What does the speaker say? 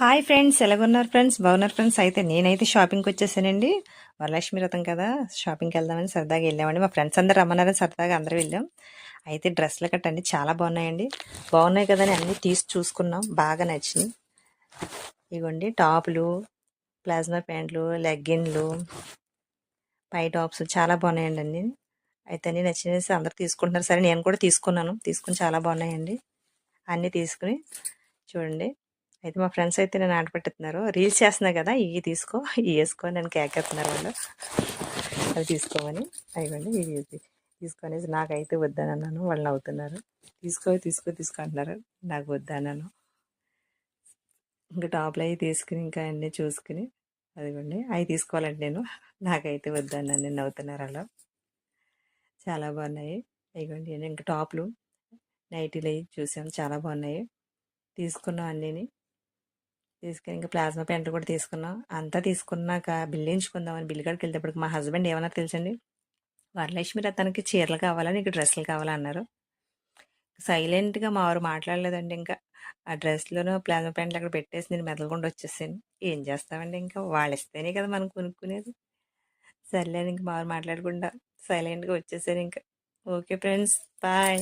Hi friends, ఎలాగున్నారు friends? బాగున్నారు friends. అయితే నేనైతే షాపింగ్కి వచ్చేసానండి. వరలక్ష్మి వ్రతం కదా, షాపింగ్కి వెళ్దామని సరదాగా వెళ్ళామండి. మా ఫ్రెండ్స్ అందరూ రమ్మన్నారని సరదాగా అందరూ వెళ్ళాం. అయితే డ్రెస్సులు కట్ట అన్ని చాలా బాగున్నాయండి. బాగున్నాయి కదా అని అన్నీ తీసి చూసుకున్నాం, బాగా నచ్చినాయి. ఇవ్వండి టాపులు, ప్లాజమా ప్యాంట్లు, లెగ్గిన్లు, పై టాప్స్ చాలా బాగున్నాయండి అన్నీ. అయితే అన్నీ నచ్చినేసి అందరూ తీసుకుంటున్నారు. సరే నేను కూడా తీసుకున్నాను, తీసుకుని చాలా బాగున్నాయండి. అన్నీ తీసుకుని చూడండి. అయితే మా ఫ్రెండ్స్ అయితే నేను ఆట పెట్టిస్తున్నారు, రీల్స్ చేస్తున్నా కదా, ఇవి తీసుకో ఇవి వేసుకో నన్ను కేకేస్తున్నారు వాళ్ళు. అవి తీసుకోమని. అయిపోయింది ఇవి తీసుకొనేసి నాకైతే వద్దని అన్నాను. వాళ్ళు నవ్వుతున్నారు. తీసుకో తీసుకో తీసుకో అంటున్నారు, నాకు వద్దన్నాను. ఇంకా టాప్లు అవి తీసుకుని ఇంకా అన్నీ చూసుకుని అదిగోండి అవి తీసుకోవాలంటే నేను, నాకైతే వద్దన్నాను. నేను నవ్వుతున్నారు అలా. చాలా బాగున్నాయి. ఇదిగోండి ఇంకా టాప్లు, నైటీలు అవి చూసాం, చాలా బాగున్నాయి. తీసుకున్నాం అన్నీని. తీసుకుని ఇంకా ప్లాస్మా ప్యాంట్లు కూడా తీసుకున్నాం. అంతా తీసుకున్నాక బిల్లు ఎంచుకుందామని బిల్లు కాడికి వెళ్తేప్పటికి మా హస్బెండ్ ఏమన్నా తెలుసండి, వరలక్ష్మి రథానికి చీరలు కావాలా నీకు డ్రెస్సులు కావాలా అన్నారు. సైలెంట్గా మా వారు మాట్లాడలేదండి. ఇంకా ఆ డ్రెస్లోనూ ప్లాజమా ప్యాంట్లు అక్కడ పెట్టేసి నేను మెదలకుండా వచ్చేసాను. ఏం చేస్తామండి, ఇంకా వాళ్ళు ఇస్తేనే కదా మనం కొనుక్కునేది. సర్లేని ఇంక మా వారు మాట్లాడకుండా సైలెంట్గా వచ్చేసాను ఇంకా. Okay friends, bye.